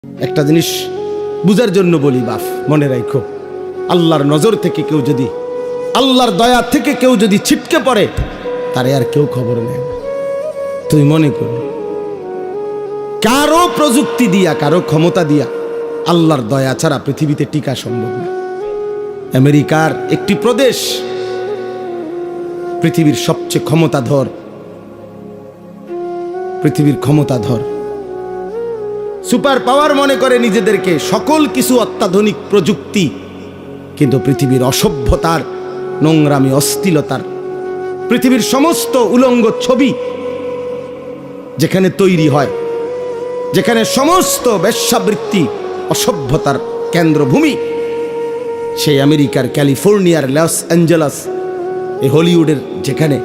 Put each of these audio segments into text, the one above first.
একটা জিনিস বুঝার জন্য বলি বাপ, মনে রাখো, আল্লাহর নজর থেকে কেউ যদি, আল্লাহর দয়া থেকে কেউ যদি ছিটকে পড়ে, তারে আর কেউ খবর নেয় না। তুই মনে কর, কারো প্রযুক্তি দিয়া, কারো ক্ষমতা দিয়া আল্লাহর দয়া ছাড়া পৃথিবীতে টিকা সম্ভব না। আমেরিকার একটি প্রদেশ পৃথিবীর সবচেয়ে ক্ষমতাধর, পৃথিবীর ক্ষমতাধর সুপার পাওয়ার মনে করে নিজেদেরকে, সকল কিছু অত্যাধুনিক প্রযুক্তি, কিন্তু পৃথিবীর অসভ্যতার, নোংরামি, অশ্লীলতার, পৃথিবীর সমস্ত উলঙ্গ ছবি যেখানে তৈরি হয়, যেখানে সমস্ত বেশ্যাবৃত্তি, অসভ্যতার কেন্দ্রভূমি, সেই আমেরিকার ক্যালিফোর্নিয়ার লস অ্যাঞ্জেলাস, এই হলিউডের যেখানে,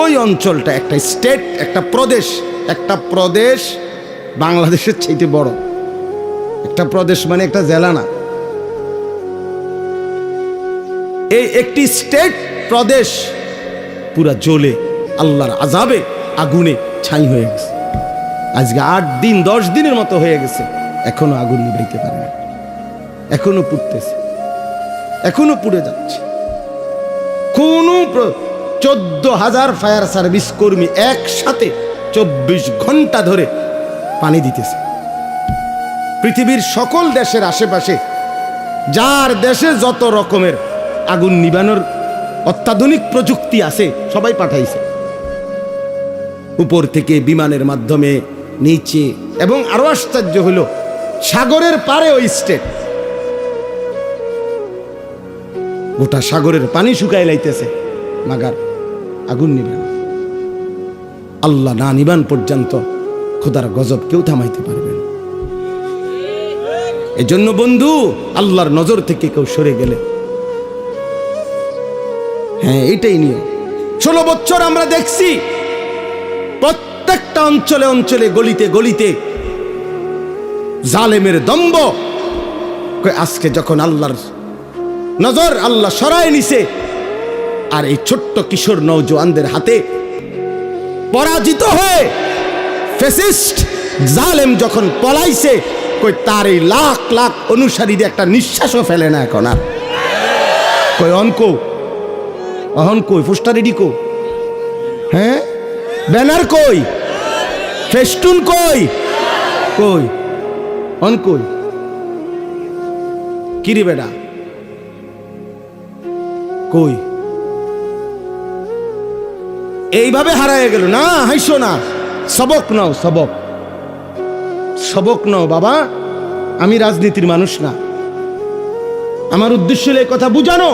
ওই অঞ্চলটা একটা স্টেট, একটা প্রদেশ বাংলাদেশের চাইতে বড়। একটা প্রদেশ মানে একটা জেলা না, এই একটি স্টেট প্রদেশ পুরা জ্বলে আল্লাহর আযাবে, আগুনে ছাই হয়ে গেছে। আজকে 8 দিন 10 দিনের মতো হয়ে গেছে, এখনো আগুন নিভাইতে পারে না, এখনো পুড়তেছে, এখনো পুড়ে যাচ্ছে। কোন 14,000 ফায়ার সার্ভিস কর্মী একসাথে 24 ঘন্টা ধরে পানি দিতেছে। পৃথিবীর সকল দেশের আশেপাশে, যার দেশে যত রকমের আগুন নিবানোর অত্যাধুনিক প্রযুক্তি আছে, সবাই পাঠাইছে, উপর থেকে বিমানের মাধ্যমে, নিচে, এবং আরো আশ্চর্য হলো সাগরের পারে ওই স্টেট, গোটা সাগরের পানি শুকায় লাইতেছে, মাগার আগুন নিবেন। আল্লাহ না নিবান পর্যন্ত খোদার গজব কেউ থামাইতে পারবে না। এজন্য বন্ধু, আল্লাহর নজর থেকে কেউ সরে গেলে, হ্যাঁ এটাই নিয়ম। 16 বছর আমরা দেখছি প্রত্যেকটা অঞ্চলে অঞ্চলে, গলিতে গলিতে জালেমের দম্ভ। আজকে যখন আল্লাহর নজর আল্লাহ সরায় নিছে, আর এই ছোট্ট কিশোর নওজোয়ানদের হাতে পরাজিত হয়ে ফ্যাসিস্ট জালেম যখন পলাইছে, কই তার এই লাখ লাখ অনুসারীদের একটা নিঃশ্বাসও ফেলে না এখন আর। কই অনকো অহন কই, পোস্টার রেডি কো, হ্যাঁ ব্যানার কই, ফেস্টুন কই, কই অন কই, কিরে বেডা কই? এইভাবে হারায় গেল না। হাইসো না, সবক নাও, সবক নাও বাবা। আমি রাজনীতির মানুষ না, আমার উদ্দেশ্য এই কথা বুঝানো।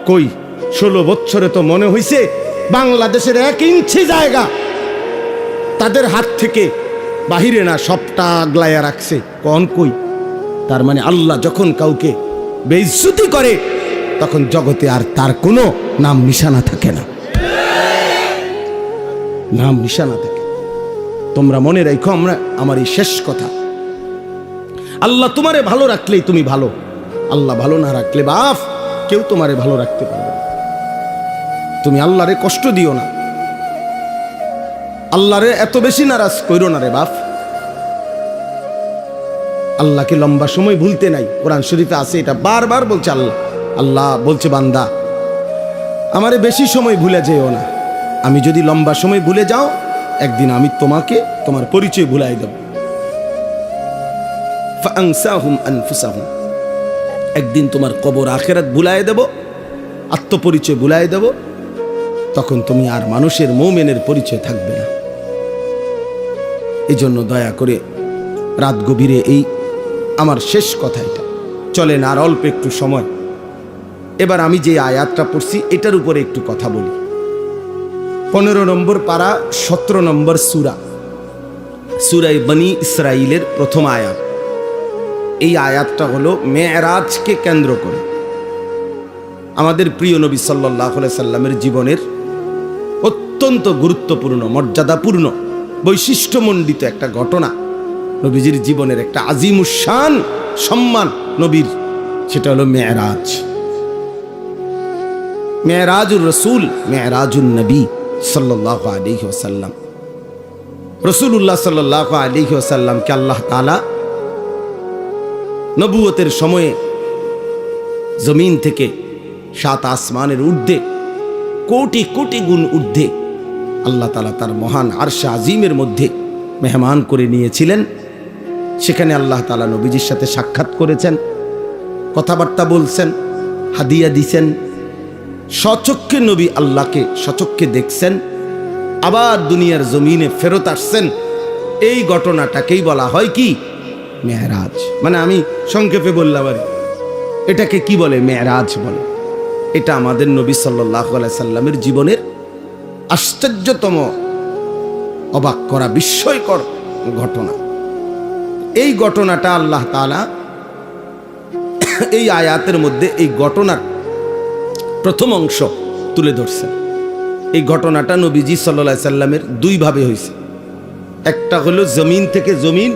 কই 16 বছরে তো মনে হইছে বাংলাদেশের 1 ইঞ্চি জায়গা তাদের হাত থেকে বাহিরে না, সবটা আগলাইয়া রাখছে। কোন কই? তার মানে আল্লাহ যখন কাউকে বেইজ্জতি করে, তখন জগতে আর তার কোনো নাম নিশানা থাকে না, নাম নিশানা থাকে। তোমরা মনে রাখো, আমার এই শেষ কথা, আল্লাহ তোমারে ভালো রাখলেই তুমি ভালো, আল্লাহ ভালো না রাখলে বাপ কেউ তোমারে ভালো রাখতে পারবে না। তুমি আল্লাহরে কষ্ট দিও না, আল্লাহরে এত বেশি নারাজ কইরো না রে বাপ। আল্লাহকে লম্বা সময় ভুলতে নাই, কোরআন শরীফে আছে, এটা বারবার বলছে আল্লাহ। আল্লাহ বলছে, বান্দা আমারে বেশি সময় ভুলে যেও না, আমি যদি লম্বা সময় ভুলে যাও, একদিন আমি তোমাকে তোমার পরিচয় ভুলাই দেব। ফাআনসাহুম আনফুসাহুম, একদিন তোমার কবর আখিরাত ভুলাই দেব, আত্মপরিচয় ভুলাই দেব, তখন তুমি আর মানুষের মুমিনের পরিচয় থাকবে না। এই জন্য দয়া করে রাত গভীরে এই আমার শেষ কথা এটা, চলেন আর অল্প একটু সময়, এবার আমি যে আয়াতটা পড়ছি এটার উপরে একটু কথা বলি। 15 নম্বর পারা, 17 নম্বর সূরা, সূরা বনী ইসরাইলের প্রথম আয়াত। এই আয়াতটা হলো মেরাজকে কেন্দ্র করে আমাদের প্রিয় নবী সাল্লাল্লাহু আলাইহি সাল্লামের জীবনের অত্যন্ত গুরুত্বপূর্ণ, মর্যাদাপূর্ণ, বৈশিষ্ট্যমণ্ডিত একটা ঘটনা, নবীজির জীবনের একটা আজিমুশান সম্মান নবীর, সেটা হলো মেরাজ, মেরাজুর রাসূল, মেরাজুন নবী সাল্লাল্লাহু আলাইহি ওয়াসাল্লাম। রাসূলুল্লাহ সাল্লাল্লাহু আলাইহি ওয়াসাল্লামকে আল্লাহ তাআলা নবুয়তের সময়ে জমিন থেকে 7 আসমানের ঊর্ধ্বে কোটি কোটি গুণ ঊর্ধ্বে আল্লাহ তাআলা তার মহান আরশে আজিমের মধ্যে মেহমান করে নিয়েছিলেন। সেখানে আল্লাহ তাআলা নবীজির সাথে সাক্ষাৎ করেছেন, কথাবার্তা বলছেন, হাদিয়া দিছেন। স্বচক্ষে নবী আল্লাহকে স্বচক্ষে দেখছেন, আবার দুনিয়ার জমিনে ফেরত আসছেন। এই ঘটনাটাকেই বলা হয় কি? মেরাজ। মানে আমি সংক্ষেপে বললাম আর এটাকে কি বলে? মেরাজ বলে। এটা আমাদের নবী সাল্লাল্লাহু আলাইহি সাল্লামের জীবনের আশ্চর্যতম, অবাক করা, বিস্ময়কর ঘটনা। এই ঘটনাটা আল্লাহ তাআলা এই আয়াতের মধ্যে এই ঘটনার প্রথম অংশ তুলে ধরছেন। এই ঘটনাটা নবীজি সাল্লাল্লাহু আলাইহি সাল্লামের দুই ভাবে হয়েছে। একটা হলো জমিন থেকে জমিন,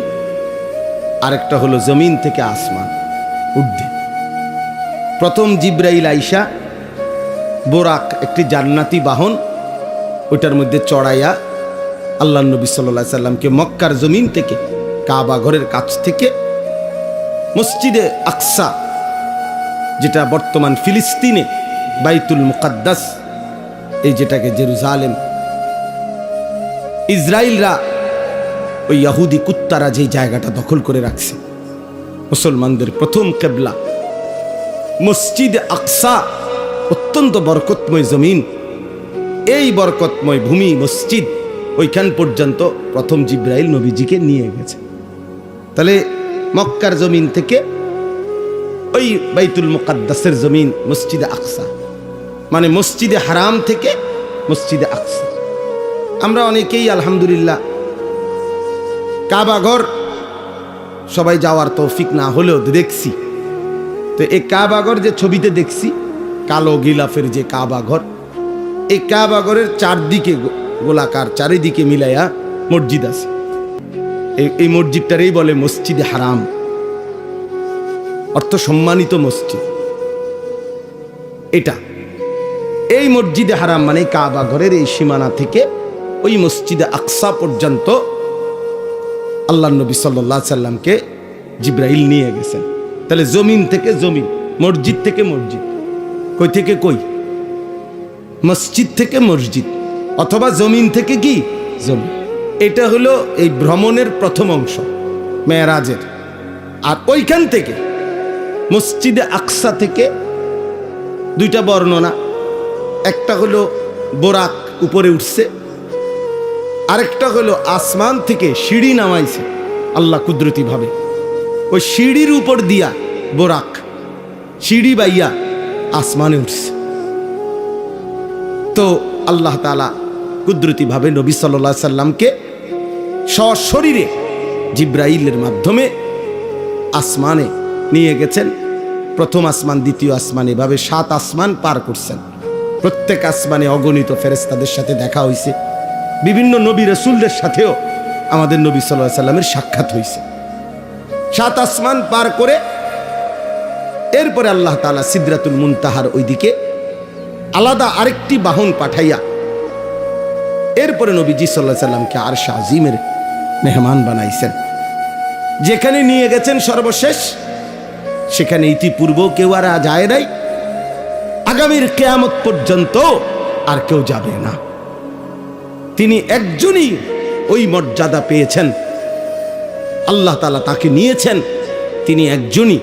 আরেকটা হলো জমিন থেকে আসমান ঊর্ধ্বে। প্রথম জিব্রাইল আইসা বোরাক, একটি জান্নাতি বাহন, ওইটার মধ্যে চড়াইয়া আল্লাহ নবী সাল্লাল্লাহু আলাইহি সাল্লামকে মক্কার জমিন থেকে, কাবা ঘরের কাছ থেকে মসজিদে আকসা, যেটা বর্তমান ফিলিস্তিনে বাইতুল মুকাদ্দাস, এই যেটাকে জেরুজালেম, ইসরায়েলরা ওই ইহুদি কুত্তারা যে জায়গাটা দখল করে রাখছে, মুসলমানদের প্রথম কিবলা মসজিদে আকসা, অত্যন্ত বরকতময় জমিন। এই বরকতময় ভূমি মসজিদ, ওইখান পর্যন্ত প্রথম জিব্রাইল নবীজিকে নিয়ে গেছে। তাহলে মক্কার জমিন থেকে ওই বাইতুল মুকাদ্দাসের জমিন মসজিদে আকসা, মানে মসজিদে হারাম থেকে মসজিদে আকসা। আমরা অনেকেই আলহামদুলিল্লাহ কাবা ঘর সবাই যাওয়ার তৌফিক না হলেও দেখছি। তো এই কাবা ঘর যে ছবিতে দেখছি, কালো গিলাফের যে কাবা ঘর, এই কাবা ঘরের চারদিকে গোলাকার, চারিদিকে মিলাইয়া মসজিদ আছে। এই মসজিদটারই বলে মসজিদে হারাম, অর্থ সম্মানিত মসজিদ। এটা এই মসজিদে হারাম মানে কাবা ঘরের এই সীমানা থেকে ওই মসজিদে আকসা পর্যন্ত আল্লাহ নবী সাল্লাল্লাহু আলাইহি সাল্লামকে জিব্রাইল নিয়ে গেছেন। তাহলে জমিন থেকে জমিন, মসজিদ থেকে মসজিদ, কই থেকে কই? মসজিদ থেকে মসজিদ, অথবা জমিন থেকে কি জমিন। এটা হলো এই ভ্রমণের প্রথম অংশ, মেরাজের। আর ওইখান থেকে মসজিদে আকসা থেকে দুইটা বর্ণনা, একটা হলো বোরাক উপরে উঠছে, আরেকটা হলো আসমান থেকে সিঁড়ি নামাইছে আল্লাহ কুদরতি ভাবে। ওই সিঁড়ির উপর দিয়া বোরাক সিঁড়ি বাইয়া আসমানে উঠছে। তো আল্লাহ তাআলা কুদরতি ভাবে নবী সাল্লাল্লাহু আলাইহি সাল্লামকে সশরীরে জিব্রাইলের মাধ্যমে আসমানে নিয়ে গেছেন। প্রথম আসমান, দ্বিতীয় আসমান, এভাবে 7 আসমান পার করছেন। প্রত্যেক আসমানে অগণিত ফেরেশতাদের সাথে দেখা হয়েছে। বিভিন্ন নবী রাসূলদের সাথেও আমাদের নবী সাল্লাল্লাহু আলাইহি সাল্লামের সাক্ষাৎ হয়েছে। 7 আসমান পার করে এরপরে আল্লাহ তাআলা সিদরাতুল মুনতাহার ওইদিকে আলাদা আরেকটি বাহন পাঠাইয়া এরপরে নবীজি সাল্লাল্লাহু আলাইহি সাল্লামকে আরশে আজিমের মেহমান বানাইছেন। যেখানে নিয়ে গেছেন সর্বশেষ, সেখানে ইতিপূর্ব কেউ আর যায় নাই, আগামীর কিয়ামত পর্যন্ত আর কেউ যাবে না। তিনি একজনই ওই মর্যাদা পেয়েছেন, আল্লাহ তাআলা তাকে নিয়েছেন। তিনি একজনই,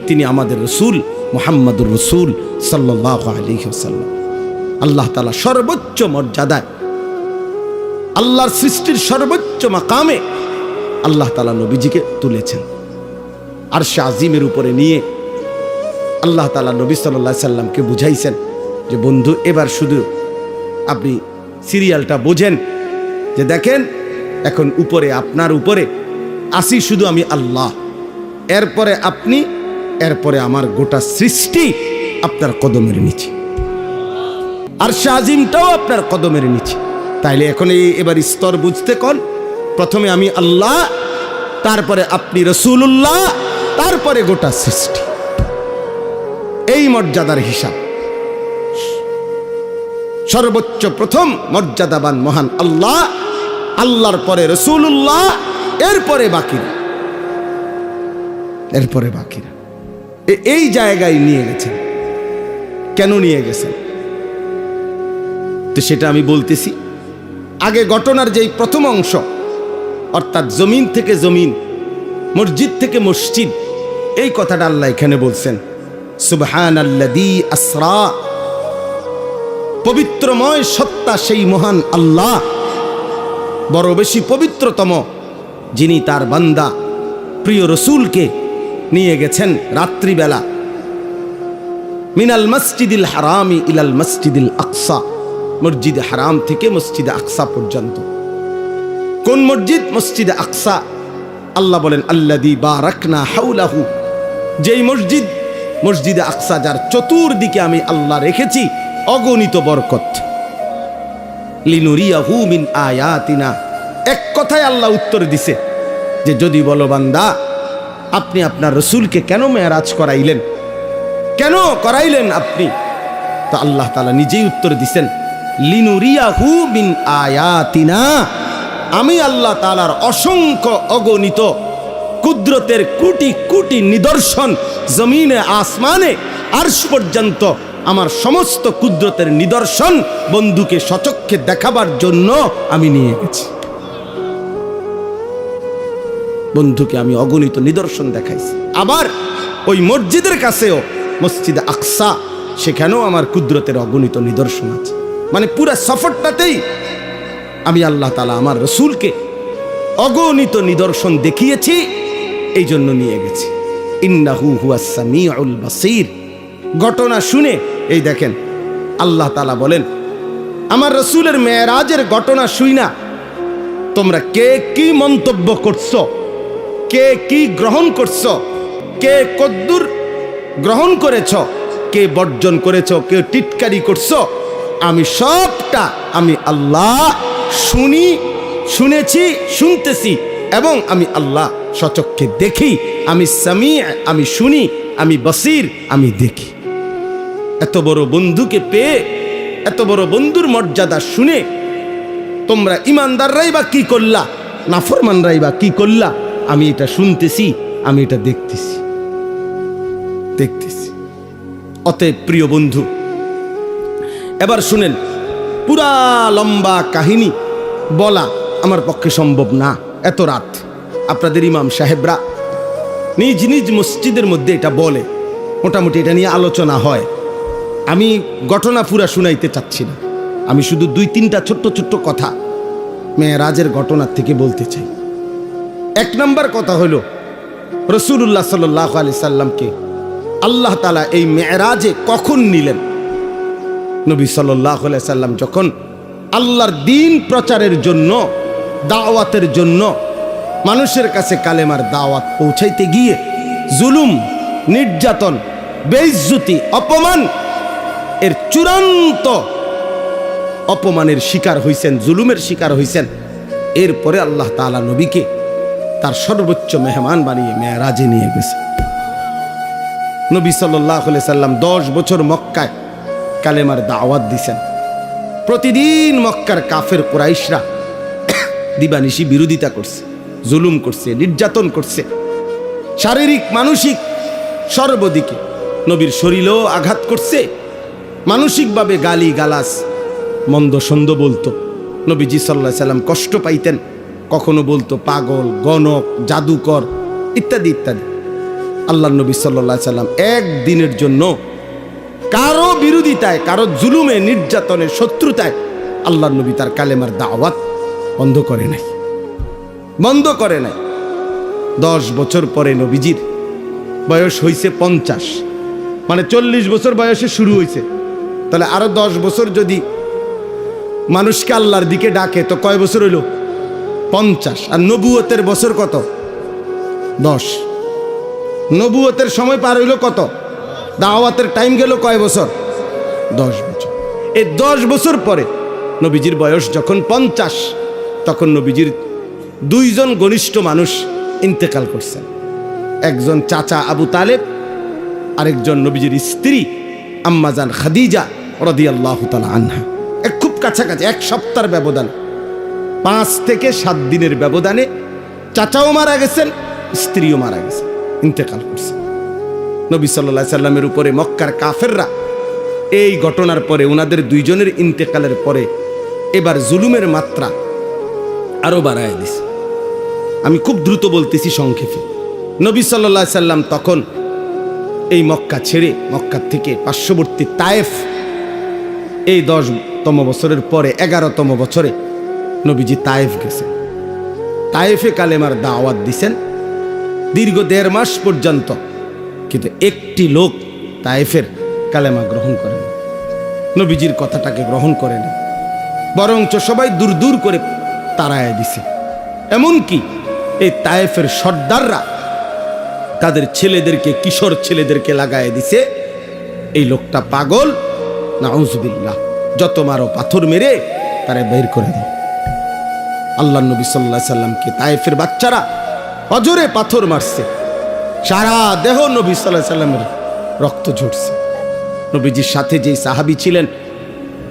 তিনি আমাদের রাসূল মুহাম্মদুর রাসূল সাল্লাল্লাহু আলাইহি ওয়াসাল্লাম। আল্লাহ তাআলা সর্বোচ্চ মর্যাদায়, আল্লাহর সৃষ্টির সর্বোচ্চ মাকামে আল্লাহ তাআলা নবীজিকে তুলেছেন। আরশে আজিমের উপরে নিয়ে আল্লাহ তাআলা নবী সাল্লাল্লাহু আলাইহি সাল্লামকে বুঝাইছেন যে বন্ধু, এবার শুধু আপনি সিরিয়ালটা বোঝেন, যে দেখেন এখন উপরে, আপনার উপরে আসি শুধু আমি আল্লাহ, এরপরে আপনি, এরপরে আমার গোটা সৃষ্টি আপনার কদমের নিচে, আরশে আজিমটাও আপনার কদমের নিচে। তাইলে এখন এবার স্তর বুঝতে কোন, প্রথমে আমি আল্লাহ, তারপরে আপনি রাসূলুল্লাহ, তারপরে গোটা সৃষ্টি। এই মর্যাদার হিসাব। সর্বোচ্চ প্রথম মর্যাদাবান মহান আল্লাহ, আল্লাহর পরে রাসূলুল্লাহ, এরপরে বাকি। এরপরে বাকিরা। এই জায়গায় নিয়ে গেছেন। কেন নিয়ে গেছেন তো সেটা আমি বলতেছি। আগে ঘটনার যেই প্রথম অংশ, অর্থাৎ জমিন থেকে জমিন, মসজিদ থেকে মসজিদ, এই কথাটা আল্লাহ এখানে বলছেন। সুবহানাল্লাযী আসরা, পবিত্রময় সত্তা সেই মহান আল্লাহ, বড় বেশি পবিত্রতম, যিনি তার বান্দা প্রিয় রসুলকে নিয়ে গেছেন রাত্রিবেলা মিনাল মসজিদিল হারামি ইলাল মসজিদিল আকসা, মসজিদে হারাম থেকে মসজিদে আকসা পর্যন্ত। কোন মসজিদ? মসজিদে আকসা। আল্লাহ বলেন আল্লাযী বারাকনা হাওলাহু, যেই মসজিদ, মসজিদে আকসা যার চতুর্দিকে আমি আল্লাহ রেখেছি অগণিত বরকত। লিনুরিয়াহু মিন আয়াতিনা, এক কথায় আল্লাহ উত্তর দিছে যে যদি বলো বান্দা আপনি আপনার রসুলকে কেন মেরাজ করাইলেন, কেন করাইলেন আপনি, তো আল্লাহ তাআলা নিজেই উত্তর দিছেন লিনুরিয়াহু মিন আয়াতিনা, আমি আল্লাহ তাআলার অসংখ্য অগণিত কুদরতের কোটি কোটি নিদর্শন জমিনে আসমানে আরশ পর্যন্ত আমার সমস্ত কুদরতের নিদর্শন বন্ধুকে সচক্ষে দেখাবার জন্য আমি নিয়ে গেছি। বন্ধুকে আমি অগণিত নিদর্শন দেখাইছি। আবার ওই মসজিদের কাছেও, মসজিদে আকসা, সেখানেও আমার কুদরতের অগণিত নিদর্শন আছে। মানে পুরা সফরটাতেই আমি আল্লাহ তাআলা আমার রসুলকে অগণিত নিদর্শন দেখিয়েছি, এই জন্য নিয়ে গেছি। ইন্নাহু হুয়াস সামিউল বাসীর। ঘটনা শুনে এই দেখেন আল্লাহ তাআলা বলেন আমার রসুলের মেরাজের ঘটনা শুইনা তোমরা কে কি মন্তব্য করছো, কে কি গ্রহণ করছো, কে কদ্দুর গ্রহণ করেছ, কে বর্জন করেছ, কে টিটকারি করছো, আমি সবটা আমি আল্লাহ শুনেছি, শুনতেছি, এবং আমি আল্লাহ সচক্ষে দেখি। আমি সামি, আমি শুনি, আমি বসির, আমি দেখি। এত বড় বন্ধুকে পেয়ে, এত বড় বন্ধুর মর্যাদা শুনে তোমরা ইমানদাররাই বা কি করলা, নাফরমানরাই বা কি করলা, আমি এটা শুনতেছি, আমি এটা দেখতেছি। অতএব প্রিয় বন্ধু, এবার শুনেন, পুরা লম্বা কাহিনী বলা আমার পক্ষে সম্ভব না। এত রাত আপনাদের ইমাম সাহেবরা নিজ নিজ মসজিদের মধ্যে এটা বলে, মোটামুটি এটা নিয়ে আলোচনা হয়। আমি ঘটনা পুরা শুনাইতে চাচ্ছি না, আমি শুধু 2-3টা ছোট্ট ছোট্ট কথা মেরাজের ঘটনার থেকে বলতে চাই। 1 নম্বর কথা হলো রাসূলুল্লাহ সাল্লাল্লাহু আলাইহি সাল্লামকে আল্লাহ তাআলা এই মেরাজে কখন নিলেন। নবী সাল্লাল্লাহু আলাইহি সাল্লাম যখন আল্লাহর দ্বীন প্রচারের জন্য, দাওয়াতের জন্য মানুষের কাছে কালেমার দাওয়াত পৌঁছাইতে গিয়ে জুলুম, নির্যাতন, বেইজ্জতি, অপমান, এর চূড়ান্ত অপমানের শিকার হইছেন, জুলুমের শিকার হইছেন, এরপরে আল্লাহ তাআলা নবীকে তার সর্বোচ্চ মেহমান বানিয়ে মেরাজে নিয়ে গেছে। নবী সাল্লাল্লাহু আলাইহি সাল্লাম 10 বছর মক্কায় কালেমার দাওয়াত দিছেন। প্রতিদিন মক্কার কাফের কুরাইশরা দিবানিশি বিরোধিতা করছে, জুলুম করছে, নির্যাতন করছে, শারীরিক মানসিক সর্বদিকে। নবীর শরীরেও আঘাত করছে, মানসিকভাবে গালি গালাস, মন্দ সন্দ বলতো। নবীজি সাল্লাল্লাহু আলাইহি সাল্লাম কষ্ট পাইতেন, কখনো বলতো পাগল, গণক, জাদুকর, ইত্যাদি ইত্যাদি। আল্লাহ নবী সাল্লাল্লাহু আলাইহি সাল্লাম একদিনের জন্য কারো বিরোধিতায়, কারো জুলুমে, নির্যাতনে, শত্রুতায় আল্লাহ নবী তার কালেমার দাওয়াত বন্ধ করে নাই। 10 বছর পরে নবীজির বয়স হয়েছে 50, মানে 40 বছর বয়সে শুরু হয়েছে। তাহলে আরো 10 বছর যদি মানুষকে আল্লাহর দিকে ডাকে তো কয় বছর হইল? 50। আর নবুয়তের বছর কত? 10। নবুয়তের সময় পার হইল কত? দাওয়াতের টাইম গেল কয় বছর? 10 বছর। এই 10 বছর পরে নবীজির বয়স যখন 50, তখন নবীজির 2 জন ঘনিষ্ঠ মানুষ ইন্তেকাল করছেন। একজন চাচা আবু তালেব, আরেকজন নবীজির স্ত্রী আম্মাজান খাদিজা রাদিয়াল্লাহু তাআলা আনহা। খুব কাছাকাছি, 1 সপ্তাহের ব্যবধান, 5 থেকে 7 দিনের ব্যবধানে চাচাও মারা গেছেন, স্ত্রীও মারা গেছেন। ইন্তেকাল করছে। নবী সাল্লাল্লাহু আলাইহি সাল্লামের উপরে মক্কার কাফেররা এই ঘটনার পরে, ওনাদের দুইজনের ইন্তেকালের পরে এবার জুলুমের মাত্রা আরো বাড়ায় দিছে। আমি খুব দ্রুত বলতেছি সংক্ষেপে। নবী সাল্লাল্লাহু আলাইহি সাল্লাম তখন এই মক্কা ছেড়ে, মক্কার থেকে পার্শ্ববর্তী তায়েফ, এই 10তম বছরের পরে 11তম বছরে নবীজি তায়েফ গেছেন। তায়েফে কালেমার দাওয়াত দিছেন দীর্ঘ 1.5 মাস পর্যন্ত, কিন্তু একটি লোক তায়েফের কালেমা গ্রহণ করেন, নবীজির কথাটাকে গ্রহণ করেন, বরঞ্চ সবাই দূর দূর করে তাড়ায় দিছে। এমনকি এই তায়েফের সর্দাররা তাদের ছেলেদেরকে, কিশোর ছেলেদেরকে লাগায় দিছে, এই লোকটা পাগল, নাউজুবিল্লাহ, যত মারো পাথর মেরে তারা বের করে দেয়। আল্লাহ নবী সাল্লাল্লাহু আলাইহি সাল্লামকে তায়েফের বাচ্চারা অজরে পাথর মারছে, সারা দেহ নবী সাল্লাল্লাহু আলাইহি সাল্লামের রক্ত ঝরছে। নবীজির সাথে যেই সাহাবী ছিলেন,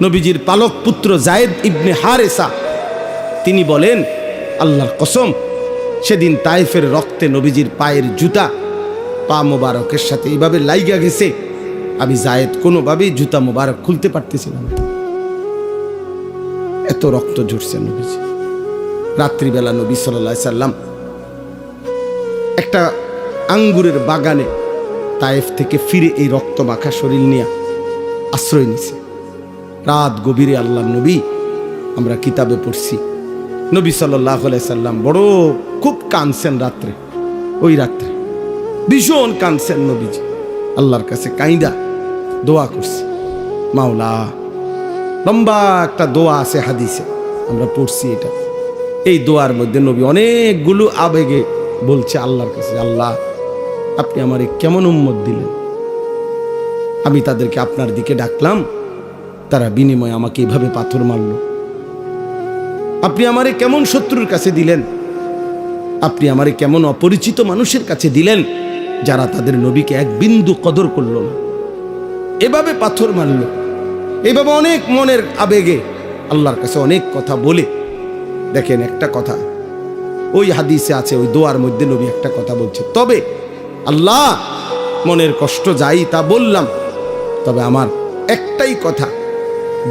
নবীজির পালক পুত্র যায়েদ ইবনে হারেসা, তিনি বলেন, আল্লাহর কসম, সেদিন তায়েফের রক্তে নবীজির পায়ের জুতা পা মোবারকের সাথে এইভাবে লাইগা গেছে, আমি যায়েদ কোনোভাবেই জুতা মোবারক খুলতে পারতেছিলাম না, এত রক্ত ঝরছে নবীজি। রাত্রিবেলা নবী সাল্লাল্লাহু আলাইহি সাল্লাম একটা আঙ্গুরের বাগানে তায়েফ থেকে ফিরে এই রক্ত মাখা শরীর নিয়ে আশ্রয় নিছে। রাত গভীরে আল্লাহর নবী, আমরা কিতাবে পড়ছি, নবী সাল্লাল্লাহু আলাইহি সাল্লাম বড় খুব কাঁদছেন রাত্রে, ওই রাত্রে ভীষণ কাঁদছেন নবীজি, আল্লাহর কাছে কাইন্দা দোয়া করছে। মাওলা, লম্বা একটা দোয়া আছে হাদিসে, আমরা পড়ছি এটা। এই দোয়ার মধ্যে নবী অনেকগুলো আবেগে বলছে আল্লাহর কাছে, আল্লাহ, আপনি আমারে কেমন উম্মত দিলেন, আমি তাদেরকে আপনার দিকে ডাকলাম, তারা বিনিময়ে আমাকে এভাবে পাথর মারল। আপনি আমারে কেমন শত্রুর কাছে দিলেন, আপনি আমারে কেমন অপরিচিত মানুষের কাছে দিলেন, যারা তাদের নবীকে এক বিন্দু কদর করল না, এভাবে পাথর মারল। এইভাবে অনেক মনের আবেগে আল্লাহর কাছে অনেক কথা বলে, দেখেন একটা কথা ওই হাদিসে আছে, ওই দোয়ার মধ্যে নবী একটা কথা বলছে, তবে আল্লাহ, মনের কষ্ট যাই তা বললাম, তবে আমার একটাই কথা,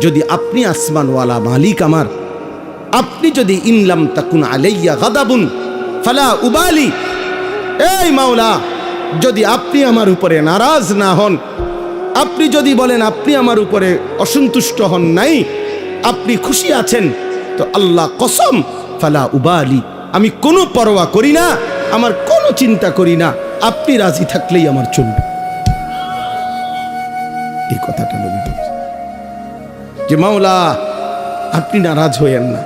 যদি আপনি আসমানওয়ালা মালিক আমার, আপনি যদি ইনলাম তাকুন আলাইয়া গাদাবুন ফালা উবালি, এই মাওলা, যদি আপনি আমার উপরে নারাজ না হন, আপনি যদি বলেন আপনি আমার উপরে অসন্তুষ্ট হন নাই, আপনি খুশি আছেন, তো আল্লাহ কসম, ফালা উবালি, আমি কোনো পরোয়া করি না, আমার কোনো চিন্তা করি না, আপনি রাজি থাকলেই আমার চলবে। এই কথাটা নবী বলছে যে মাওলা, আপনি নারাজ হইয়েন না,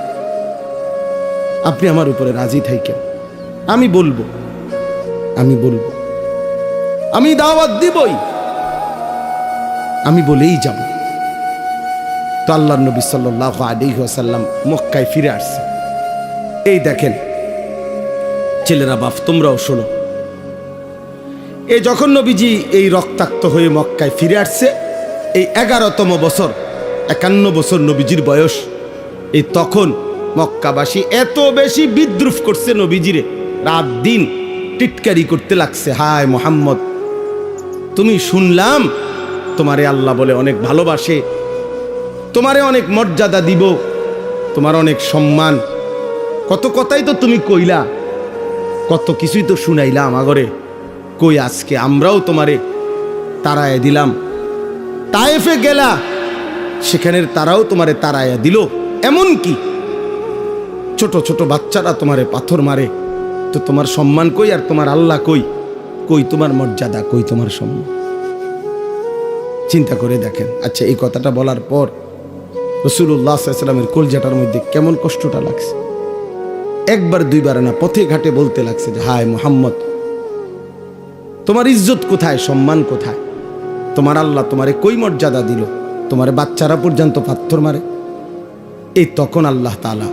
আপনি আমার উপরে রাজি থাকেন, আমি বলবো, আমি দাওয়াত দিবই, আমি বলেই যাব। তো আল্লাহর নবী সাল্লাল্লাহু আলাইহি ওয়াসাল্লাম মক্কায় ফিরে আসছে। এই দেখেন ছেলেরা, বাপ, তোমরাও শোনো, এই যখন নবীজি এই রক্তাক্ত হয়ে মক্কায় ফিরে আসছে, এই 11তম বছর, 51 বছর নবীজির বয়স, এই তখন মক্কাবাসী এত বেশি বিদ্রুপ করছে নবীজিরে, রাত দিন টিটকারি করতে লাগছে, হায় মুহাম্মদ, তুমি শুনলাম তোমারে আল্লাহ বলে অনেক ভালোবাসে, তোমারে অনেক মর্যাদা দিব, তোমার অনেক সম্মান, কত কথাই তো তুমি কইলা, কত কিছুই তো শুনাইলা আমাগরে, কই আজকে আমরাও তোমারে তাড়ায় দিলাম, তায়েফে গেলা, সেখানের তারাও তোমারে তাড়াইয়া দিল, এমন কি ছোট ছোট বাচ্চারা তোমারে পাথর মারে, তো তোমার সম্মান কই, আর তোমার আল্লাহ কই, কই তোমার মর্যাদা, কই তোমার সম্মান? চিন্তা করে দেখেন। আচ্ছা, এই কথাটা বলার পর রাসূলুল্লাহ সাল্লাল্লাহু আলাইহি ওয়াসাল্লামের কলজাটার মধ্যে কেমন কষ্টটা লাগছে, একবার দুইবার না, পথে ঘাটে বলতে লাগছে যে হায় মুহাম্মদ, তোমার ইজ্জত কোথায়, সম্মান কোথায়, তোমার আল্লাহ তোমারে কই মর্যাদা দিল, তোমার বাচ্চারা পর্যন্ত পাথর মারে। এই তখন আল্লাহ তাআলা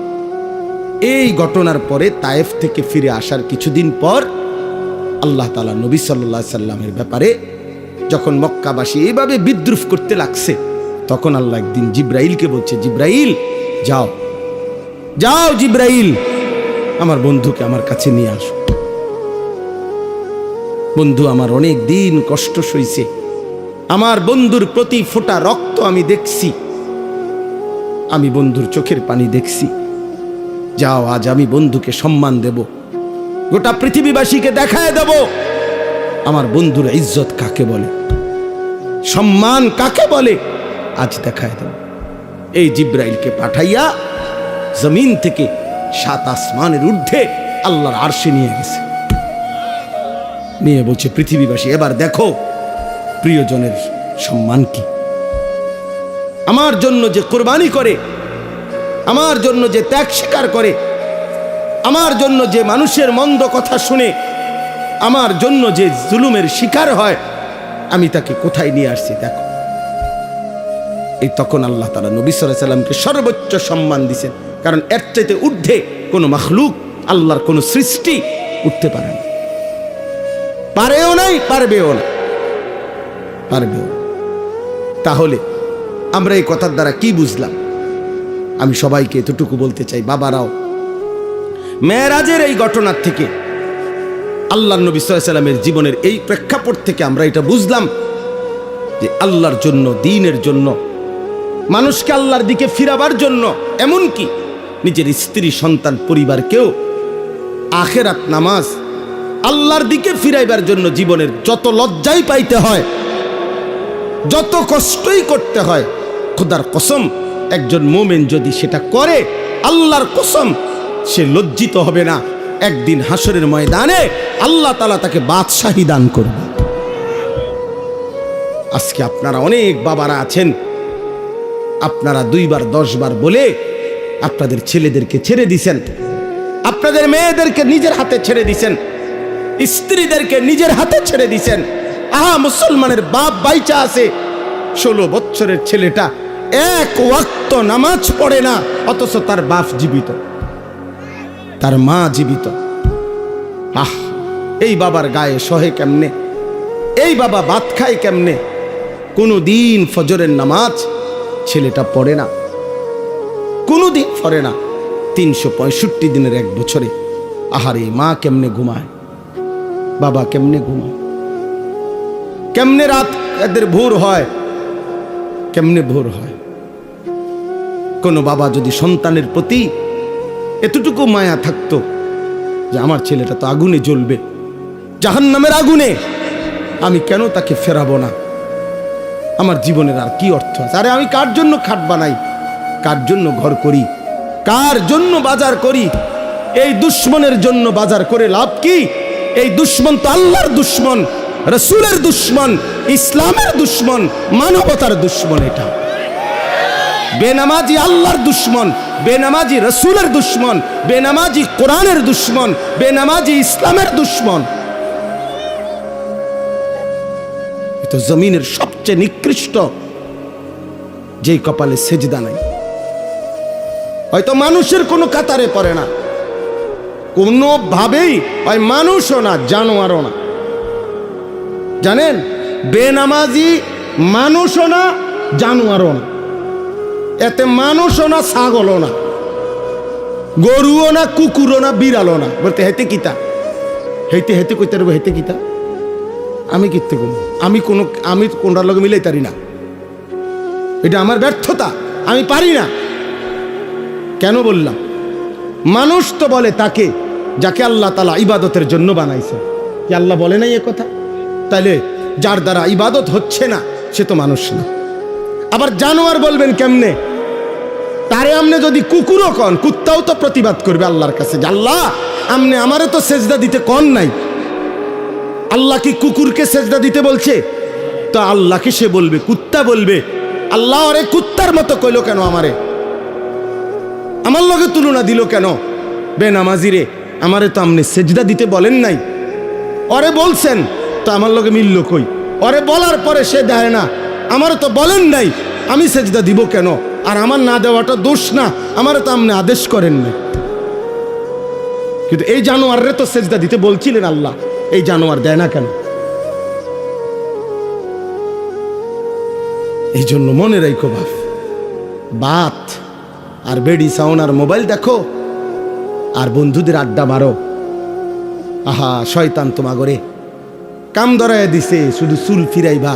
এই ঘটনার পরে তায়েফ থেকে ফিরে আসার কিছুদিন পর আল্লাহ তাআলা নবী সাল্লাল্লাহু আলাইহি সাল্লামের ব্যাপারে যখন মক্কাবাসী এইভাবে বিদ্রুপ করতে লাগছে, তখন আল্লাহ একদিন জিব্রাইলকে বলছে, জিব্রাইল যাও, যাও জিব্রাইল, আমার বন্ধুকে আমার কাছে নিয়ে আসো। বন্ধু আমার অনেক দিন কষ্ট সইছে, আমার বন্ধুর প্রতি ফোঁটা রক্ত আমি দেখছি, আমি বন্ধুর চোখের পানি দেখছি। যাও, আজ আমি বন্ধুকে সম্মান দেব, গোটা পৃথিবীবাসীকে দেখায় দেব আমার বন্ধুর ইজ্জত কাকে বলে, সম্মান কাকে বলে, আজ দেখায় দেব। এই জিব্রাইলকে পাঠাইয়া জমিন থেকে 7 আসমানের ঊর্ধ্বে আল্লাহর আরশে নিয়ে গেছে, নিয়ে বলছে পৃথিবীবাসী এবার দেখো প্রিয়জনের সম্মান কি। আমার জন্য যে কোরবানি করে, আমার জন্য যে ত্যাগ স্বীকার করে, আমার জন্য যে মানুষের মন্দ কথা শুনে, আমার জন্য যে জুলুমের শিকার হয়, আমি তাকে কোথায় নিয়ে আসছি দেখো। এই তখন আল্লাহ তাআলা নবী সাল্লাল্লাহু আলাইহি সাল্লামকে সর্বোচ্চ সম্মান দিয়েছেন, কারণ এর চাইতে ঊর্ধ্বে কোনো মাখলুক, আল্লাহর কোনো সৃষ্টি উঠতে পারে না, পারেও নাই, পারবেও না, পারবেও না। তাহলে আমরা এই কথার দ্বারা কি বুঝলাম? আমি সবাইকে এতটুকু বলতে চাই, বাবারাও মেরাজের এই ঘটনার থেকে, আল্লাহর নবী সাল্লাল্লাহু আলাইহি সাল্লামের জীবনের এই প্রেক্ষাপট থেকে আমরা এটা বুঝলাম যে আল্লাহর জন্য, দ্বীনের জন্য, মানুষকে আল্লাহর দিকে ফিরাবার জন্য, এমনকি নিজের স্ত্রী, সন্তান, পরিবারকেও আখিরাত, নামাজ, আল্লাহর দিকে ফিরাইবার জন্য জীবনের যত লজ্জাই পাইতে হয়, যত কষ্টই করতে হয়, খোদার কসম একজন মুমিন যদি সেটা করে, আল্লাহর কসম সে লজ্জিত হবে না। একদিন হাসরের ময়দানে আল্লাহ তাআলা তাকে বাদশাহী দান করবে। আজকে আপনারা অনেক বাবারা আছেন, আপনারা 2 বার 10 বার বলে আপনাদের ছেলেদেরকে ছেড়ে দিছেন, আপনাদের মেয়েদেরকে নিজের হাতে ছেড়ে দিছেন, স্ত্রীদেরকে নিজের হাতে ছেড়ে দিছেন। আহা, মুসলমানের বাপ বাইচা আছে, 16 বছরের ছেলেটা 1 ওয়াক্ত নামাজ পড়ে না, অথচ তার বাপ জীবিত, তার মা জীবিত। আহ, এই বাবার গায়ে সহে কেমনে? এই বাবা ভাত খায় কেমনে? কোনো দিন ফজরের নামাজ ছেলেটা পড়ে না, কোনো দিন পড়ে না। 365 দিনের 1 বছরে আহারে মা কেমনে ঘুমায়, বাবা কেমনে ঘুমায়, কেমনে রাত এদের ভোর হয়, কেমনে ভোর হয়। কোনো বাবা যদি সন্তানের প্রতি এতটুকু মায়া থাকতো যে আমার ছেলেটা তো আগুনে জ্বলবে, জাহান্নামের আগুনে, আমি কেন তাকে ফেরাবো না? আমার জীবনের আর কি অর্থ আছে? আরে আমি কার জন্য খাট বানাই, কার জন্য ঘর করি, কার জন্য বাজার করি? এই দুশ্মনের জন্য বাজার করে লাভ কি? এই দুশ্মন তো আল্লাহর দুশ্মন, রাসূলের দুশ্মন, ইসলামের দুশ্মন, মানবতার দুশ্মন। এটা বেনামাজি আল্লাহর দুশ্মন, বেনামাজি রাসূলের দুশ্মন, বেনামাজি কোরআনের দুশ্মন, বেনামাজি ইসলামের দুশ্মন। তো জমিনের সবচেয়ে নিকৃষ্ট যেই কপালে সেজদা নাই, হয়তো মানুষের কোনো কাতারে পড়ে না, কোনোভাবেই হয় মানুষও না, জানোয়ারও না। জানেন, বেনামাজি মানুষও না, জানোয়ারও না, এতে মানুষও না, ছাগলও না, গরুও না, কুকুরও না, বিড়ালও না। বলতে হেতে কিতা, হেতে হেতে কইতে পারবো, হেতে কিতা, আমি কিতে করবো? আমি কোনটার লগে মিলাই পারি না, এটা আমার ব্যর্থতা, আমি পারি না। কেন বললাম? মানুষ তো বলে তাকে যাকে আল্লাহ তাআলা ইবাদতের জন্য বানাইছে। কি আল্লাহ বলে নাই এ কথা? তাইলে যার দ্বারা ইবাদত হচ্ছে না সে তো মানুষ না। আবার জানোয়ার বলবেন কেমনে? তারে আমনে যদি কুকুরও কন, কুত্তাও তো প্রতিবাদ করবে আল্লাহর কাছে যে আল্লাহ আমনে আমারে তো সেজদা দিতে কন নাই। আল্লাহ কি কুকুরকে সেজদা দিতে বলছে? তো আল্লাহকে সে বলবে, কুত্তা বলবে আল্লাহ আরে কুত্তার মতো কইলো কেন, আমারে আমার লগে তুলনা দিল কেন? বেনামাজিরে আমারে তো আমনে সেজদা দিতে বলেন নাই, ওরে বলছেন তো আমার লগে মিলল কই? ওরে বলার পরে সে দেয় না, আমারও তো বলেন নাই, আমি সেজদা দিব কেন? আর আমার না দেওয়াটা দোষ না, আমারও তো আপনি আদেশ করেন না। কিন্তু এই জানোয়াররে তো সেজদা দিতে বলছিলেন আল্লাহ, এই জানোয়ার দেয় না কেন? এই জন্য মনে রাখো বাত আর বেডি সাউন্ড আর মোবাইল দেখো আর বন্ধুদের আড্ডা মারো, আহা শয়তান তোমাগরে কাম ধরায় দিছে, শুধু চুল ফিরাইবা,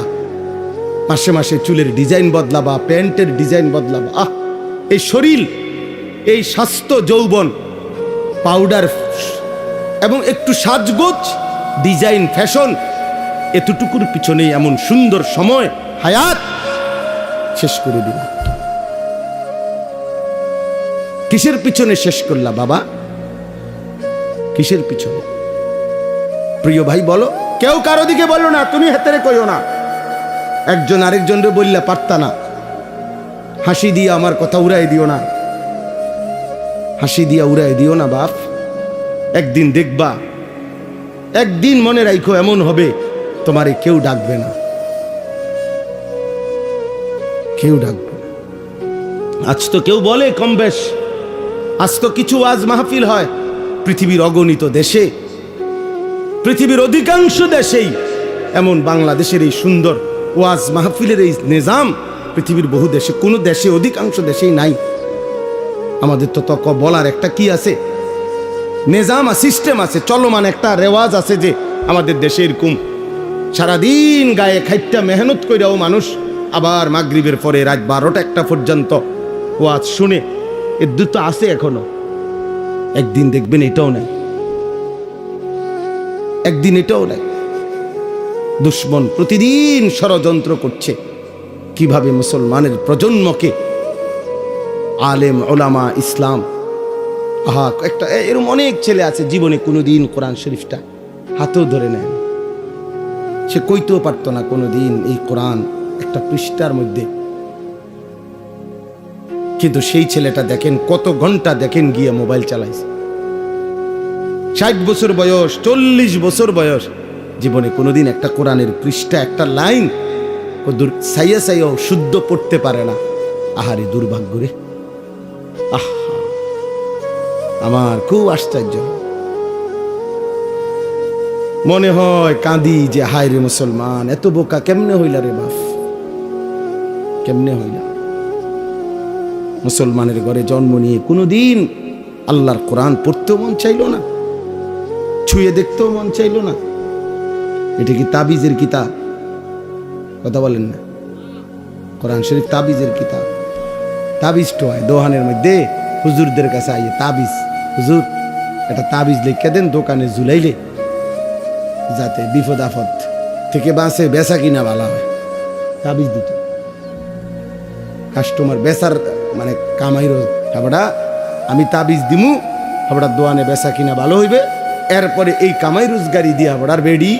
মাসে মাসে চুলের ডিজাইন বদলাবা, প্যান্টের ডিজাইন বদলাবা। এই শরীর, এই স্বাস্থ্য, যৌবন, পাউডার এবং একটু সাজগোজ, ডিজাইন, ফ্যাশন, এতটুকুর পিছনেই এমন সুন্দর সময় হায়াত শেষ করে দিল। কিসের পিছনে শেষ করলা বাবা? কিসের পিছনে? প্রিয় ভাই বলো। কেউ কারো দিকে বলো না, তুমি হাতেরে কইও না। একজন আরেকজনরে বললে পারতা না। হাসি দিয়ে আমার কথা উড়াই দিও না, হাসি দিয়া উড়াই দিও না বাপ। একদিন দেখবা, একদিন মনে রাখো এমন হবে তোমারে কেউ ডাকবে না, কেউ ডাকবে না। আজ তো কেউ বলে কম বেশ, আজ তো কিছু ওয়াজ মাহফিল হয় পৃথিবীর অগণিত দেশে, পৃথিবীর অধিকাংশ দেশেই এমন বাংলাদেশের এই সুন্দর ওয়াজ মাহফিলের এই নিজাম পৃথিবীর বহু দেশে, কোনো দেশে, অধিকাংশ দেশেই নাই। আমাদের তো তক বলার একটা কি আছে, নিজাম, সিস্টেম আছে, চলমান একটা রেওয়াজ আছে যে আমাদের দেশে এরকম সারাদিন গায়ে খাইটা মেহনত কইরাও মানুষ আবার মাগরিবের পরে রাত 12টা-1টা পর্যন্ত ওয়াজ শুনে। এর দুটো আছে এখনো। একদিন দেখবেন এটাও নাই, একদিন এটাও নাই। দুশ্মন প্রতিদিন ষড়যন্ত্র করছে কিভাবে মুসলমানের প্রজন্মকে, আলেম, ওলামা, ইসলাম, একটা এরকম অনেক ছেলে আছে জীবনে কোনোদিন কোরআন শরীফটা হাতেও ধরে নেয়, সে কইতেও পারতো না কোনোদিন এই কোরআন একটা পৃষ্ঠার মধ্যে। কিন্তু সেই ছেলেটা দেখেন কত ঘন্টা দেখেন গিয়ে মোবাইল চালাইছে। 60 বছর বয়স, 40 বছর বয়স, জীবনে কোনোদিন একটা কোরআনের পৃষ্ঠা, একটা লাইন সাইয়া সাইয়াও শুদ্ধ পড়তে পারে না। আহারে দুর্ভাগ্য রে। আমার খুব আশ্চর্য, মনে হয় কাঁদি যে হায় রে মুসলমান, এত বোকা কেমনে হইলা রে বাপ, কেমনে হইলা। মুসলমানের ঘরে জন্ম নিয়ে কোনোদিন আল্লাহর কোরআন পড়তেও মন চাইল না, ছুঁয়ে দেখতেও মন চাইল না। এটা কি তাবিজের কিতাব? কথা বলেন না। কোরআন শরীফ তাবিজের কিতাব। তাবিজ তো হয় দোকানের মধ্যে, হুজুরদের কাছে আইয়ে তাবিজ, হুজুর একটা তাবিজ লিখে দেন দোকানে ঝুলাইলে যাতে বিপদ আপদ থেকে বাঁচে, বেচা কিনা ভালো হয়। তাবিজ দিত কাস্টমার, বেচার মানে কামাই রোজ, হাবড়া আমি তাবিজ দিমু, হাবড়ার দোয়ানে বেচা কিনা ভালো হইবে। এরপরে এই কামাই রোজগারি দিয়ে হাবড়ার বেডি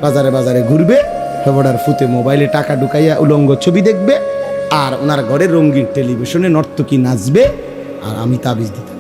বাজারে বাজারে ঘুরবে, হাবড়ার ফুতে মোবাইলে টাকা ঢুকাইয়া উলঙ্গ ছবি দেখবে, আর ওনার ঘরে রঙিন টেলিভিশনে নর্তকী নাচবে, আর আমি তাবিজ দিতে